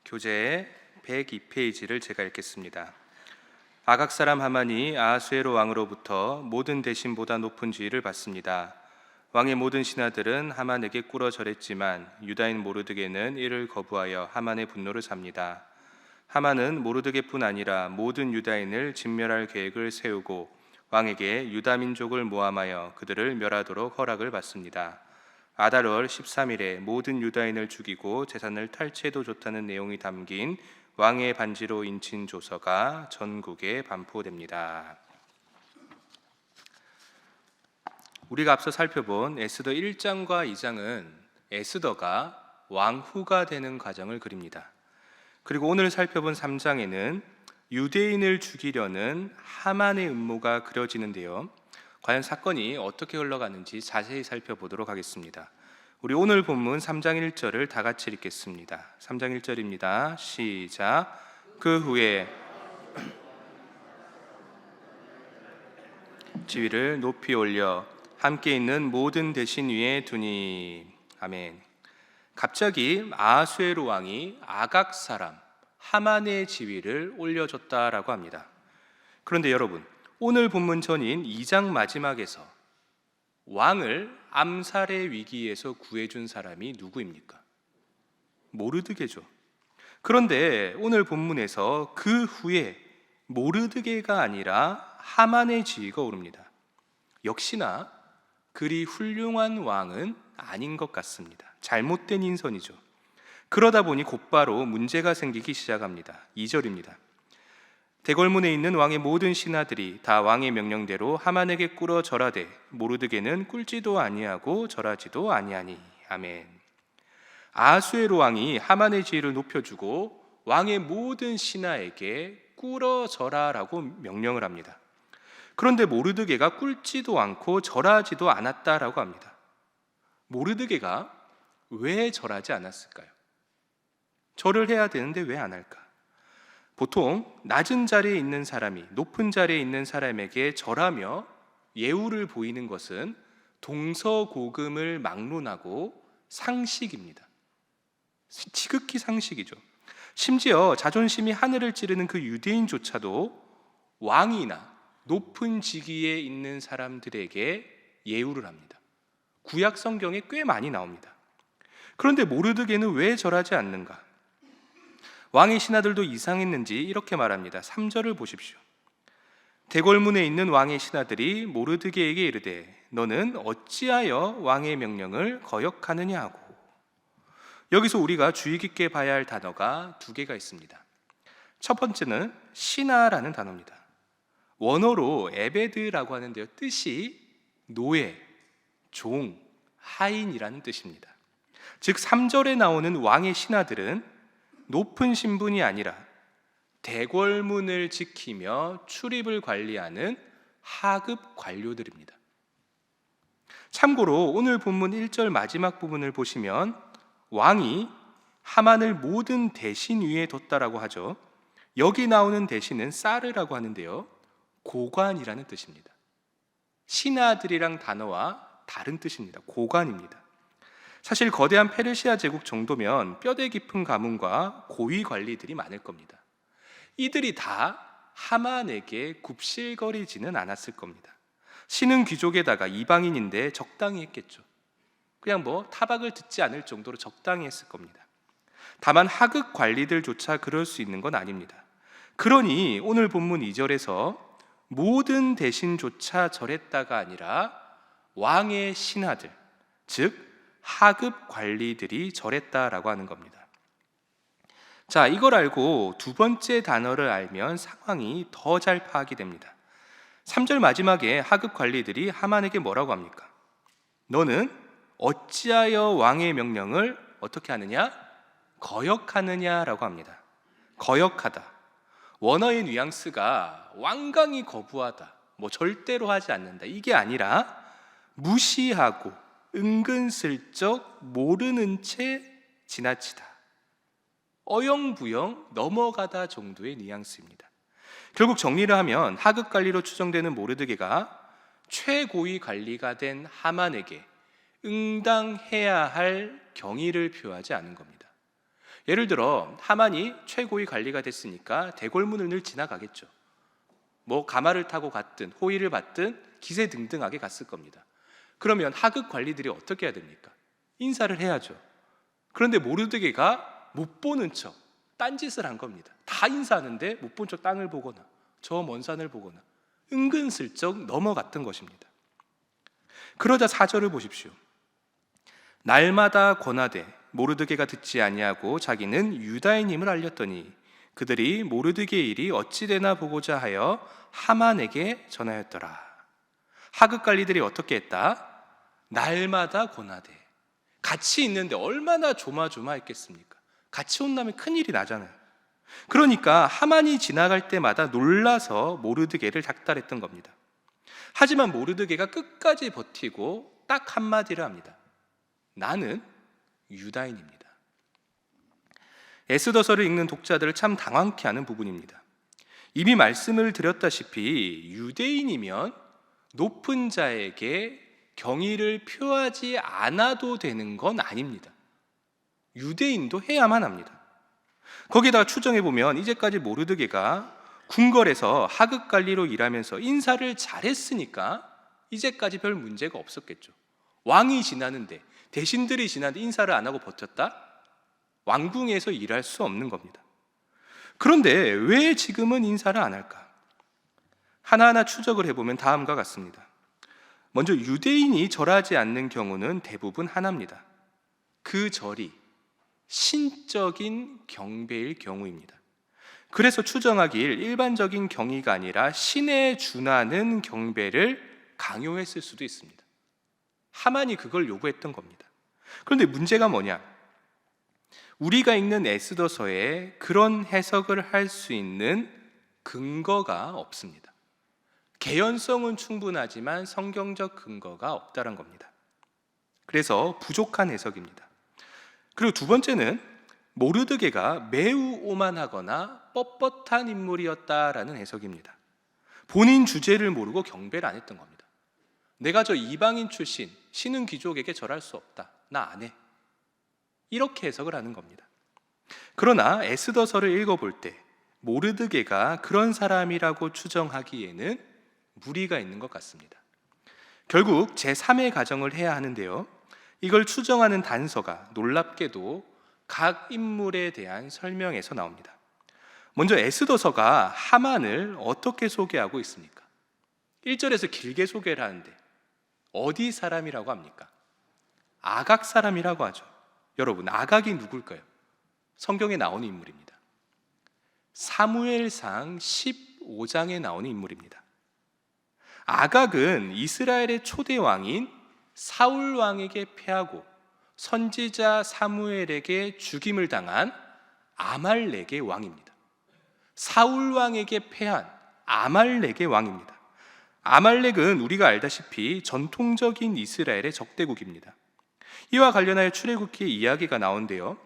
교재 102페이지를 제가 읽겠습니다. 아각 사람 하만이 아하수에로 왕으로부터 모든 대신보다 높은 지위를 받습니다. 왕의 모든 신하들은 하만에게 꿇어 절했지만 유다인 모르드게는 이를 거부하여 하만의 분노를 삽니다. 하만은 모르드게뿐 아니라 모든 유다인을 진멸할 계획을 세우고 왕에게 유다 민족을 모함하여 그들을 멸하도록 허락을 받습니다. 아달월 13일에 모든 유다인을 죽이고 재산을 탈취해도 좋다는 내용이 담긴 왕의 반지로 인친 조서가 전국에 반포됩니다. 우리가 앞서 살펴본 에스더 1장과 2장은 에스더가 왕후가 되는 과정을 그립니다. 그리고 오늘 살펴본 3장에는 유대인을 죽이려는 하만의 음모가 그려지는데요. 과연 사건이 어떻게 흘러가는지 자세히 살펴보도록 하겠습니다. 우리 오늘 본문 3장 1절을 다 같이 읽겠습니다. 3장 1절입니다. 시작. 그 후에 지위를 높이 올려 함께 있는 모든 대신 위에 두니. 아멘. 갑자기 아하수에로 왕이 아각 사람 하만의 지위를 올려줬다라고 합니다. 그런데 여러분, 오늘 본문 전인 2장 마지막에서 왕을 암살의 위기에서 구해준 사람이 누구입니까? 모르드게죠. 그런데 오늘 본문에서 그 후에 모르드게가 아니라 하만의 지위가 오릅니다. 역시나 그리 훌륭한 왕은 아닌 것 같습니다. 잘못된 인선이죠. 그러다 보니 곧바로 문제가 생기기 시작합니다. 2절입니다. 대궐문에 있는 왕의 모든 신하들이 다 왕의 명령대로 하만에게 꿇어 절하되 모르드게는 꿇지도 아니하고 절하지도 아니하니. 아멘. 아하수에로 왕이 하만의 지위를 높여주고 왕의 모든 신하에게 꿇어 절하라고 명령을 합니다. 그런데 모르드게가 꿇지도 않고 절하지도 않았다라고 합니다. 모르드게가 왜 절하지 않았을까요? 절을 해야 되는데 왜 안 할까? 보통 낮은 자리에 있는 사람이 높은 자리에 있는 사람에게 절하며 예우를 보이는 것은 동서고금을 막론하고 상식입니다. 지극히 상식이죠. 심지어 자존심이 하늘을 찌르는 그 유대인조차도 왕이나 높은 직위에 있는 사람들에게 예우를 합니다. 구약 성경에 꽤 많이 나옵니다. 그런데 모르드게는 왜 절하지 않는가? 왕의 신하들도 이상했는지 이렇게 말합니다. 3절을 보십시오. 대궐문에 있는 왕의 신하들이 모르드게에게 이르되 너는 어찌하여 왕의 명령을 거역하느냐 하고. 여기서 우리가 주의 깊게 봐야 할 단어가 두 개가 있습니다. 첫 번째는 신하라는 단어입니다. 원어로 에베드라고 하는데요, 뜻이 노예, 종, 하인이라는 뜻입니다. 즉 3절에 나오는 왕의 신하들은 높은 신분이 아니라 대궐문을 지키며 출입을 관리하는 하급 관료들입니다. 참고로 오늘 본문 1절 마지막 부분을 보시면 왕이 하만을 모든 대신 위에 뒀다라고 하죠. 여기 나오는 대신은 사르라고 하는데요, 고관이라는 뜻입니다. 신하들이랑 단어와 다른 뜻입니다. 고관입니다. 사실 거대한 페르시아 제국 정도면 뼈대 깊은 가문과 고위 관리들이 많을 겁니다. 이들이 다 하만에게 굽실거리지는 않았을 겁니다. 신은 귀족에다가 이방인인데 적당히 했겠죠. 그냥 타박을 듣지 않을 정도로 적당히 했을 겁니다. 다만 하급 관리들조차 그럴 수 있는 건 아닙니다. 그러니 오늘 본문 2절에서 모든 대신조차 절했다가 아니라 왕의 신하들, 즉 하급 관리들이 절했다라고 하는 겁니다. 자, 이걸 알고 두 번째 단어를 알면 상황이 더 잘 파악이 됩니다. 3절 마지막에 하급 관리들이 하만에게 뭐라고 합니까? 너는 어찌하여 왕의 명령을 어떻게 하느냐? 거역하느냐라고 합니다. 거역하다. 원어의 뉘앙스가 완강히 거부하다, 절대로 하지 않는다, 이게 아니라 무시하고 은근슬쩍 모르는 채 지나치다, 어영부영 넘어가다 정도의 뉘앙스입니다. 결국 정리를 하면 하급 관리로 추정되는 모르드게가 최고위 관리가 된 하만에게 응당해야 할 경의를 표하지 않은 겁니다. 예를 들어 하만이 최고위 관리가 됐으니까 대궐문을 늘 지나가겠죠. 뭐 가마를 타고 갔든 호위를 받든 기세등등하게 갔을 겁니다. 그러면 하급 관리들이 어떻게 해야 됩니까? 인사를 해야죠. 그런데 모르드게가 못 보는 척 딴짓을 한 겁니다. 다 인사하는데 못 본 척 땅을 보거나 저 먼 산을 보거나 은근슬쩍 넘어갔던 것입니다. 그러자 4절을 보십시오. 날마다 권하되 모르드게가 듣지 아니하고 자기는 유다인임을 알렸더니 그들이 모르드게의 일이 어찌 되나 보고자 하여 하만에게 전하였더라. 하급 관리들이 어떻게 했다? 날마다 권하되. 같이 있는데 얼마나 조마조마했겠습니까? 같이 온다면 큰일이 나잖아요. 그러니까 하만이 지나갈 때마다 놀라서 모르드게를 닥달했던 겁니다. 하지만 모르드게가 끝까지 버티고 딱 한마디를 합니다. 나는 유다인입니다. 에스더서를 읽는 독자들을 참 당황케 하는 부분입니다. 이미 말씀을 드렸다시피 유대인이면 높은 자에게 경의를 표하지 않아도 되는 건 아닙니다. 유대인도 해야만 합니다. 거기다가 추정해보면 이제까지 모르드게가 궁궐에서 하급 관리로 일하면서 인사를 잘했으니까 이제까지 별 문제가 없었겠죠. 왕이 지나는데, 대신들이 지나는데 인사를 안 하고 버텼다? 왕궁에서 일할 수 없는 겁니다. 그런데 왜 지금은 인사를 안 할까? 하나하나 추적을 해보면 다음과 같습니다. 먼저 유대인이 절하지 않는 경우는 대부분 하나입니다. 그 절이 신적인 경배일 경우입니다. 그래서 추정하길 일반적인 경의가 아니라 신에 준하는 경배를 강요했을 수도 있습니다. 하만이 그걸 요구했던 겁니다. 그런데 문제가 뭐냐? 우리가 읽는 에스더서에 그런 해석을 할 수 있는 근거가 없습니다. 개연성은 충분하지만 성경적 근거가 없다는 겁니다. 그래서 부족한 해석입니다. 그리고 두 번째는 모르드게가 매우 오만하거나 뻣뻣한 인물이었다라는 해석입니다. 본인 주제를 모르고 경배를 안 했던 겁니다. 내가 저 이방인 출신, 신은 귀족에게 절할 수 없다. 나 안 해. 이렇게 해석을 하는 겁니다. 그러나 에스더서를 읽어볼 때 모르드게가 그런 사람이라고 추정하기에는 무리가 있는 것 같습니다. 결국 제3의 가정을 해야 하는데요, 이걸 추정하는 단서가 놀랍게도 각 인물에 대한 설명에서 나옵니다. 먼저 에스더서가 하만을 어떻게 소개하고 있습니까? 1절에서 길게 소개를 하는데 어디 사람이라고 합니까? 아각 사람이라고 하죠. 여러분, 아각이 누굴까요? 성경에 나오는 인물입니다. 사무엘상 15장에 나오는 인물입니다. 아각은 이스라엘의 초대 왕인 사울 왕에게 패하고 선지자 사무엘에게 죽임을 당한 아말렉의 왕입니다. 사울 왕에게 패한 아말렉의 왕입니다. 아말렉은 우리가 알다시피 전통적인 이스라엘의 적대국입니다. 이와 관련하여 출애굽기의 이야기가 나오는데요,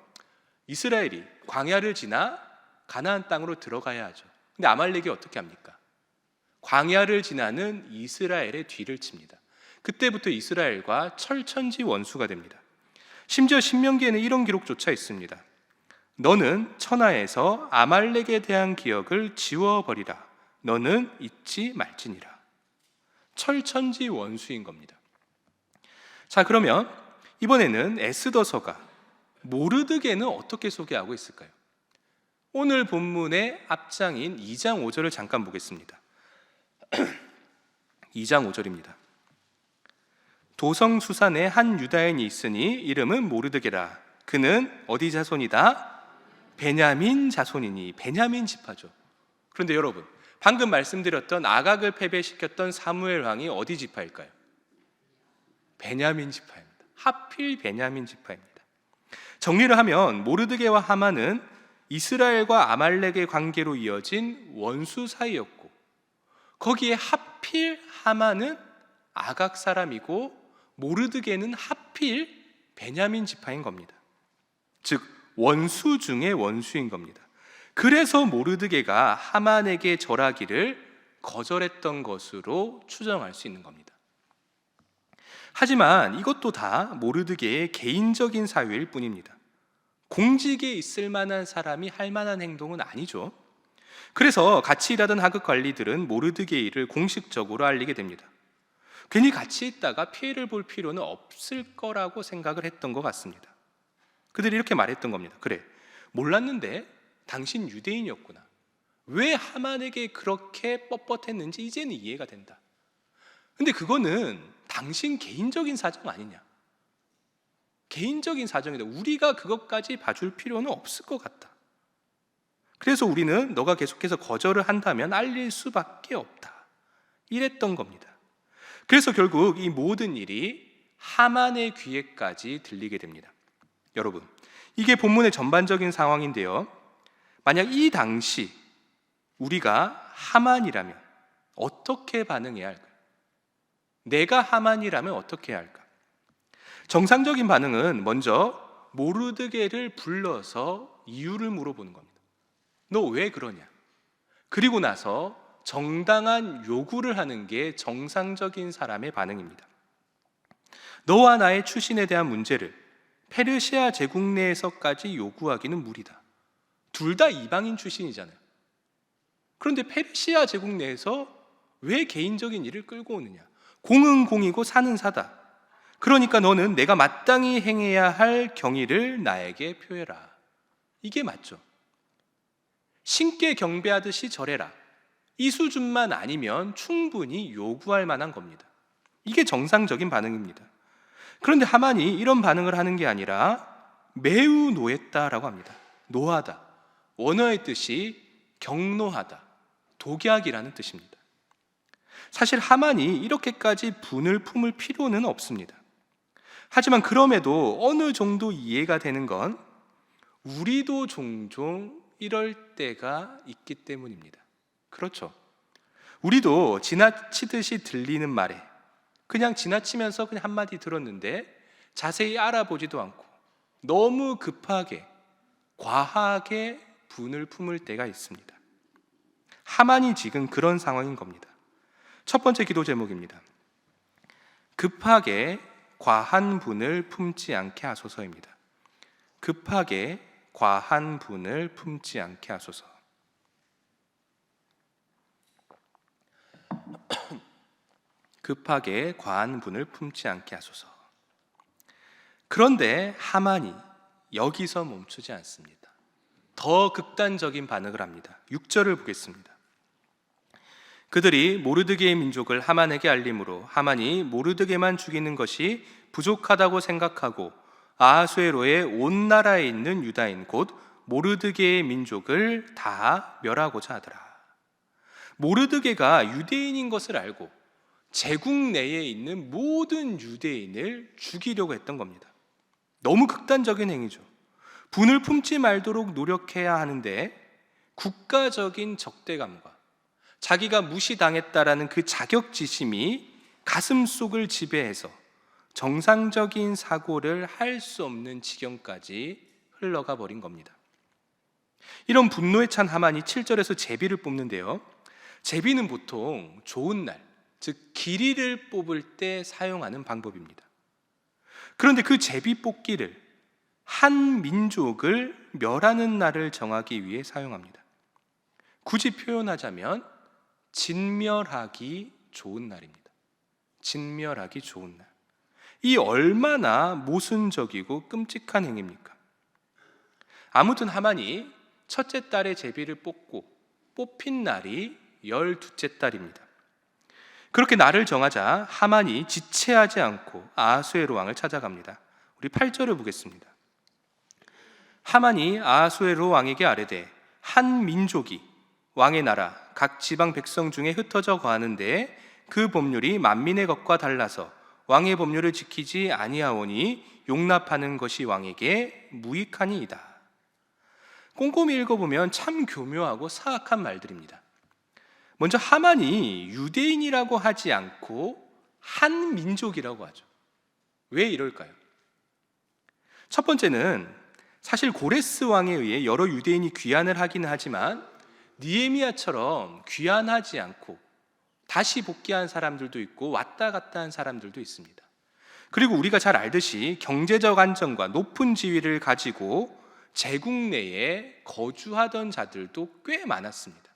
이스라엘이 광야를 지나 가나안 땅으로 들어가야 하죠. 근데 아말렉이 어떻게 합니까? 광야를 지나는 이스라엘의 뒤를 칩니다. 그때부터 이스라엘과 철천지 원수가 됩니다. 심지어 신명기에는 이런 기록조차 있습니다. 너는 천하에서 아말렉에 대한 기억을 지워버리라. 너는 잊지 말지니라. 철천지 원수인 겁니다. 자, 그러면 이번에는 에스더서가 모르드게는 어떻게 소개하고 있을까요? 오늘 본문의 앞장인 2장 5절을 잠깐 보겠습니다. 2장 5절입니다. 도성 수산에 한 유다인이 있으니 이름은 모르드게라. 그는 어디 자손이다? 베냐민 자손이니. 베냐민 지파죠. 그런데 여러분, 방금 말씀드렸던 아각을 패배시켰던 사무엘 왕이 어디 지파일까요? 베냐민 지파입니다. 하필 베냐민 지파입니다. 정리를 하면 모르드게와 하만은 이스라엘과 아말렉의 관계로 이어진 원수 사이였고, 거기에 하필 하만은 아각 사람이고 모르드게는 하필 베냐민 지파인 겁니다. 즉 원수 중의 원수인 겁니다. 그래서 모르드게가 하만에게 절하기를 거절했던 것으로 추정할 수 있는 겁니다. 하지만 이것도 다 모르드게의 개인적인 사유일 뿐입니다. 공직에 있을 만한 사람이 할 만한 행동은 아니죠. 그래서 같이 일하던 하급 관리들은 모르드게이를 공식적으로 알리게 됩니다. 괜히 같이 있다가 피해를 볼 필요는 없을 거라고 생각을 했던 것 같습니다. 그들이 이렇게 말했던 겁니다. 그래, 몰랐는데 당신 유대인이었구나. 왜 하만에게 그렇게 뻣뻣했는지 이제는 이해가 된다. 근데 그거는 당신 개인적인 사정 아니냐. 개인적인 사정이다. 우리가 그것까지 봐줄 필요는 없을 것 같다. 그래서 우리는 너가 계속해서 거절을 한다면 알릴 수밖에 없다. 이랬던 겁니다. 그래서 결국 이 모든 일이 하만의 귀에까지 들리게 됩니다. 여러분, 이게 본문의 전반적인 상황인데요. 만약 이 당시 우리가 하만이라면 어떻게 반응해야 할까요? 내가 하만이라면 어떻게 해야 할까? 정상적인 반응은 먼저 모르드게를 불러서 이유를 물어보는 겁니다. 너 왜 그러냐? 그리고 나서 정당한 요구를 하는 게 정상적인 사람의 반응입니다. 너와 나의 출신에 대한 문제를 페르시아 제국 내에서까지 요구하기는 무리다. 둘 다 이방인 출신이잖아요. 그런데 페르시아 제국 내에서 왜 개인적인 일을 끌고 오느냐? 공은 공이고 사는 사다. 그러니까 너는 내가 마땅히 행해야 할 경의를 나에게 표해라. 이게 맞죠. 신께 경배하듯이 절해라. 이 수준만 아니면 충분히 요구할 만한 겁니다. 이게 정상적인 반응입니다. 그런데 하만이 이런 반응을 하는 게 아니라 매우 노했다라고 합니다. 노하다. 원어의 뜻이 경노하다, 독약이라는 뜻입니다. 사실 하만이 이렇게까지 분을 품을 필요는 없습니다. 하지만 그럼에도 어느 정도 이해가 되는 건 우리도 종종 이럴 때가 있기 때문입니다. 그렇죠. 우리도 지나치듯이 들리는 말에 그냥 지나치면서 그냥 한마디 들었는데 자세히 알아보지도 않고 너무 급하게, 과하게 분을 품을 때가 있습니다. 하만이 지금 그런 상황인 겁니다. 첫 번째 기도 제목입니다. 급하게 과한 분을 품지 않게 하소서입니다. 급하게 과한 분을 품지 않게 하소서. 급하게 과한 분을 품지 않게 하소서. 그런데 하만이 여기서 멈추지 않습니다. 더 극단적인 반응을 합니다. 6절을 보겠습니다. 그들이 모르드게의 민족을 하만에게 알림으로 하만이 모르드게만 죽이는 것이 부족하다고 생각하고 아하수에로의 온 나라에 있는 유다인 곧 모르드게의 민족을 다 멸하고자 하더라. 모르드게가 유대인인 것을 알고 제국 내에 있는 모든 유대인을 죽이려고 했던 겁니다. 너무 극단적인 행위죠. 분을 품지 말도록 노력해야 하는데 국가적인 적대감과 자기가 무시당했다라는 그 자격지심이 가슴속을 지배해서 정상적인 사고를 할 수 없는 지경까지 흘러가 버린 겁니다. 이런 분노에 찬 하만이 7절에서 제비를 뽑는데요. 제비는 보통 좋은 날, 즉 기리를 뽑을 때 사용하는 방법입니다. 그런데 그 제비 뽑기를 한 민족을 멸하는 날을 정하기 위해 사용합니다. 굳이 표현하자면 진멸하기 좋은 날입니다. 진멸하기 좋은 날. 이 얼마나 모순적이고 끔찍한 행위입니까? 아무튼 하만이 첫째 딸의 제비를 뽑고 뽑힌 날이 12째 딸입니다. 그렇게 날을 정하자 하만이 지체하지 않고 아하수에로 왕을 찾아갑니다. 우리 8절을 보겠습니다. 하만이 아하수에로 왕에게 아뢰되 한 민족이 왕의 나라 각 지방 백성 중에 흩어져 거하는데 그 법률이 만민의 것과 달라서 왕의 법률을 지키지 아니하오니 용납하는 것이 왕에게 무익하니이다. 꼼꼼히 읽어보면 참 교묘하고 사악한 말들입니다. 먼저 하만이 유대인이라고 하지 않고 한 민족이라고 하죠. 왜 이럴까요? 첫 번째는 사실 고레스 왕에 의해 여러 유대인이 귀환을 하기는 하지만 느헤미야처럼 귀환하지 않고 다시 복귀한 사람들도 있고 왔다 갔다 한 사람들도 있습니다. 그리고 우리가 잘 알듯이 경제적 안정과 높은 지위를 가지고 제국 내에 거주하던 자들도 꽤 많았습니다.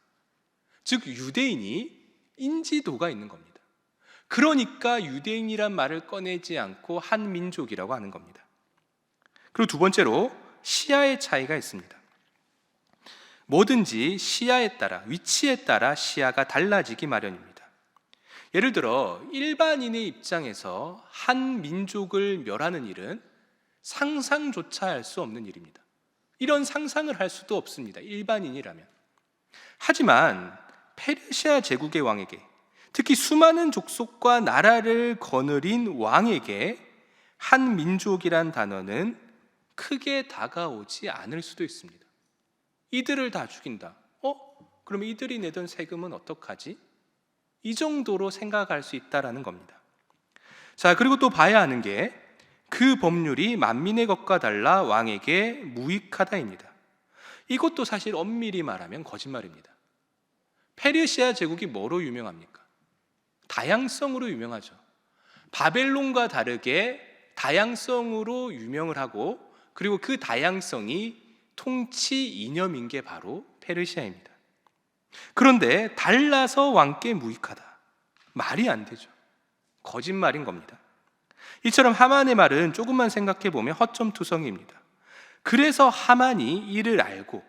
즉 유대인이 인지도가 있는 겁니다. 그러니까 유대인이란 말을 꺼내지 않고 한 민족이라고 하는 겁니다. 그리고 두 번째로 시야의 차이가 있습니다. 뭐든지 시야에 따라, 위치에 따라 시야가 달라지기 마련입니다. 예를 들어 일반인의 입장에서 한 민족을 멸하는 일은 상상조차 할 수 없는 일입니다. 이런 상상을 할 수도 없습니다, 일반인이라면. 하지만 페르시아 제국의 왕에게, 특히 수많은 족속과 나라를 거느린 왕에게 한 민족이란 단어는 크게 다가오지 않을 수도 있습니다. 이들을 다 죽인다. 그럼 이들이 내던 세금은 어떡하지? 이 정도로 생각할 수 있다라는 겁니다. 자, 그리고 또 봐야 하는 게 그 법률이 만민의 것과 달라 왕에게 무익하다입니다. 이것도 사실 엄밀히 말하면 거짓말입니다. 페르시아 제국이 뭐로 유명합니까? 다양성으로 유명하죠. 바벨론과 다르게 다양성으로 유명을 하고, 그리고 그 다양성이 통치 이념인 게 바로 페르시아입니다. 그런데 달라서 왕께 무익하다, 말이 안 되죠. 거짓말인 겁니다. 이처럼 하만의 말은 조금만 생각해 보면 허점투성이입니다. 그래서 하만이 이를 알고,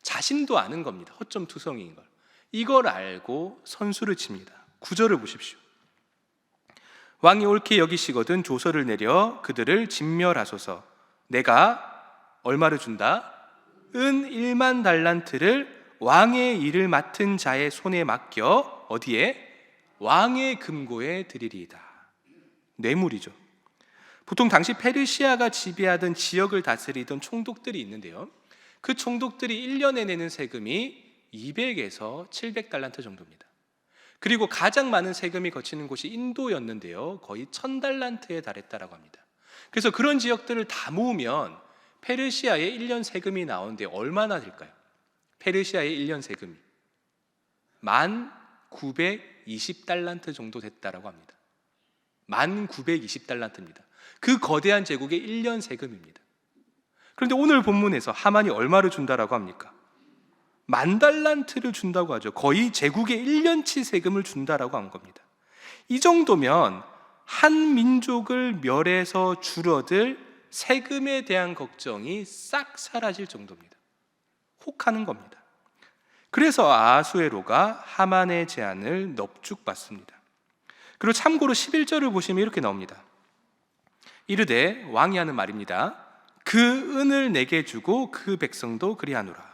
자신도 아는 겁니다, 허점투성이인 걸. 이걸 알고 선수를 칩니다. 9절을 보십시오. 왕이 옳게 여기시거든 조서를 내려 그들을 진멸하소서. 내가 얼마를 준다? 은 1만 달란트를 왕의 일을 맡은 자의 손에 맡겨 어디에? 왕의 금고에 드리리이다. 뇌물이죠. 보통 당시 페르시아가 지배하던 지역을 다스리던 총독들이 있는데요, 그 총독들이 1년에 내는 세금이 200에서 700달란트 정도입니다. 그리고 가장 많은 세금이 거치는 곳이 인도였는데요, 거의 1000달란트에 달했다라고 합니다. 그래서 그런 지역들을 다 모으면 페르시아의 1년 세금이 나오는데 얼마나 될까요? 페르시아의 1년 세금이 1920달란트 정도 됐다라고 합니다. 1920달란트입니다. 그 거대한 제국의 1년 세금입니다. 그런데 오늘 본문에서 하만이 얼마를 준다라고 합니까? 10,000달란트를 준다고 하죠. 거의 제국의 1년치 세금을 준다라고 한 겁니다. 이 정도면 한 민족을 멸해서 줄어들 세금에 대한 걱정이 싹 사라질 정도입니다. 혹하는 겁니다. 그래서 아하수에로가 하만의 제안을 넙죽받습니다. 그리고 참고로 11절을 보시면 이렇게 나옵니다. 이르되, 왕이 하는 말입니다. 그 은을 내게 주고 그 백성도 그리하노라.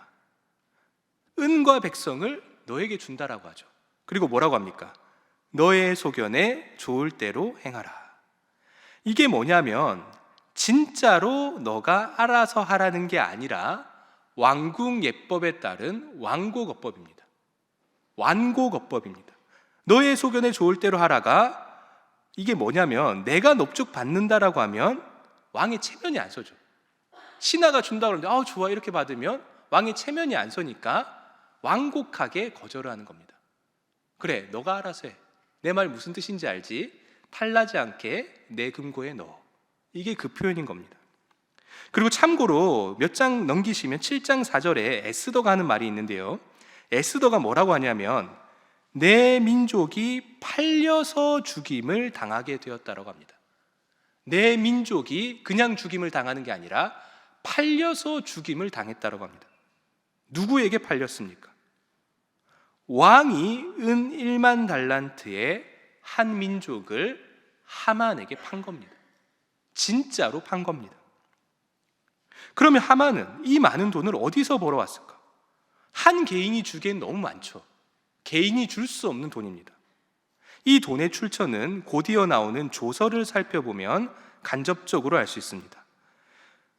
은과 백성을 너에게 준다라고 하죠. 그리고 뭐라고 합니까? 너의 소견에 좋을 대로 행하라. 이게 뭐냐면 진짜로 너가 알아서 하라는 게 아니라 왕궁 예법에 따른 완고거법입니다. 완고거법입니다. 너의 소견에 좋을 대로 하라가 이게 뭐냐면, 내가 넙죽 받는다라고 하면 왕의 체면이 안 서죠. 신하가 준다고 하는데 좋아 이렇게 받으면 왕의 체면이 안 서니까 완곡하게 거절을 하는 겁니다. 그래, 너가 알아서 해. 내 말 무슨 뜻인지 알지? 탈나지 않게 내 금고에 넣어. 이게 그 표현인 겁니다. 그리고 참고로 몇 장 넘기시면 7장 4절에 에스더가 하는 말이 있는데요, 에스더가 뭐라고 하냐면 내 민족이 팔려서 죽임을 당하게 되었다라고 합니다. 내 민족이 그냥 죽임을 당하는 게 아니라 팔려서 죽임을 당했다라고 합니다. 누구에게 팔렸습니까? 왕이 은 1만 달란트의 한 민족을 하만에게 판 겁니다. 진짜로 판 겁니다. 그러면 하만은 이 많은 돈을 어디서 벌어왔을까? 한 개인이 주기엔 너무 많죠. 개인이 줄 수 없는 돈입니다. 이 돈의 출처는 곧 이어 나오는 조서를 살펴보면 간접적으로 알 수 있습니다.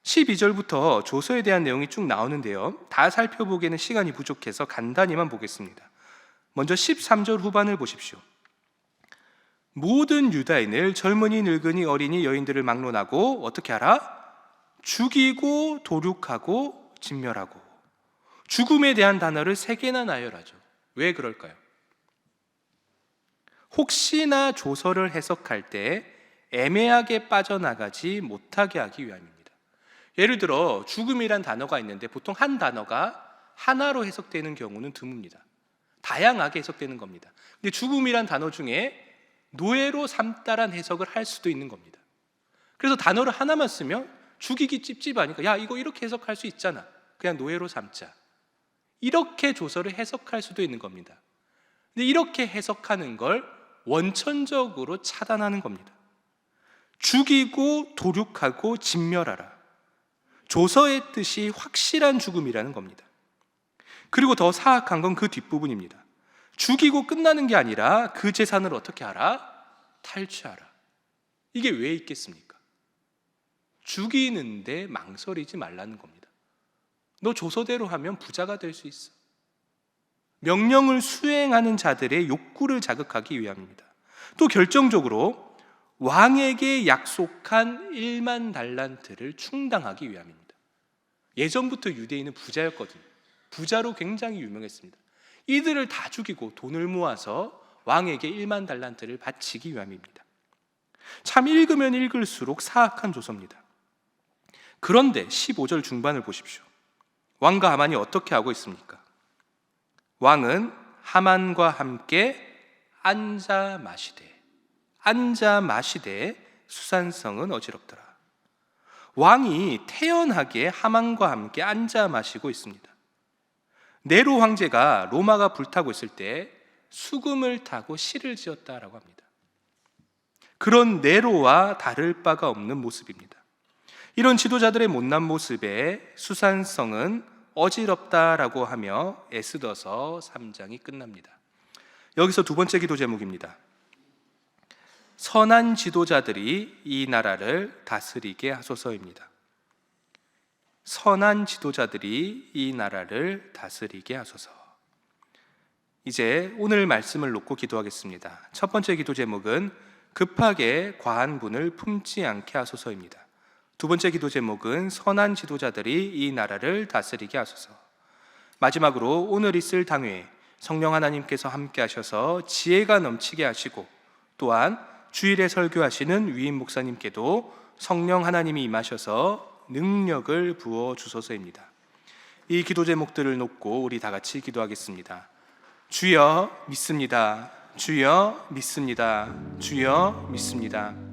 12절부터 조서에 대한 내용이 쭉 나오는데요, 다 살펴보기에는 시간이 부족해서 간단히만 보겠습니다. 먼저 13절 후반을 보십시오. 모든 유다인을 젊은이, 늙은이, 어린이, 여인들을 막론하고 어떻게 하라? 죽이고 도륙하고 진멸하고. 죽음에 대한 단어를 3개나 나열하죠. 왜 그럴까요? 혹시나 조서를 해석할 때 애매하게 빠져나가지 못하게 하기 위함입니다. 예를 들어 죽음이란 단어가 있는데 보통 한 단어가 하나로 해석되는 경우는 드뭅니다. 다양하게 해석되는 겁니다. 근데 죽음이란 단어 중에 노예로 삼다란 해석을 할 수도 있는 겁니다. 그래서 단어를 하나만 쓰면 죽이기 찝찝하니까 야, 이거 이렇게 해석할 수 있잖아, 그냥 노예로 삼자, 이렇게 조서를 해석할 수도 있는 겁니다. 근데 이렇게 해석하는 걸 원천적으로 차단하는 겁니다. 죽이고 도륙하고 진멸하라, 조서의 뜻이 확실한 죽음이라는 겁니다. 그리고 더 사악한 건 그 뒷부분입니다. 죽이고 끝나는 게 아니라 그 재산을 어떻게 하라? 탈취하라. 이게 왜 있겠습니까? 죽이는데 망설이지 말라는 겁니다. 너 조서대로 하면 부자가 될 수 있어. 명령을 수행하는 자들의 욕구를 자극하기 위함입니다. 또 결정적으로 왕에게 약속한 1만 달란트를 충당하기 위함입니다. 예전부터 유대인은 부자였거든요. 부자로 굉장히 유명했습니다. 이들을 다 죽이고 돈을 모아서 왕에게 1만 달란트를 바치기 위함입니다. 참 읽으면 읽을수록 사악한 조서입니다. 그런데 15절 중반을 보십시오. 왕과 하만이 어떻게 하고 있습니까? 왕은 하만과 함께 앉아 마시되 수산성은 어지럽더라. 왕이 태연하게 하만과 함께 앉아 마시고 있습니다. 네로 황제가 로마가 불타고 있을 때 수금을 타고 시를 지었다라고 합니다. 그런 네로와 다를 바가 없는 모습입니다. 이런 지도자들의 못난 모습에 수산성은 어지럽다라고 하며 에스더서 3장이 끝납니다. 여기서 두 번째 기도 제목입니다. 선한 지도자들이 이 나라를 다스리게 하소서입니다. 선한 지도자들이 이 나라를 다스리게 하소서. 이제 오늘 말씀을 놓고 기도하겠습니다. 첫 번째 기도 제목은 급하게 과한 분을 품지 않게 하소서입니다. 두 번째 기도 제목은 선한 지도자들이 이 나라를 다스리게 하소서. 마지막으로 오늘 있을 당회에 성령 하나님께서 함께 하셔서 지혜가 넘치게 하시고, 또한 주일에 설교하시는 위임 목사님께도 성령 하나님이 임하셔서 능력을 부어 주소서입니다. 이 기도 제목들을 놓고 우리 다 같이 기도하겠습니다. 주여 믿습니다. 주여 믿습니다. 주여 믿습니다.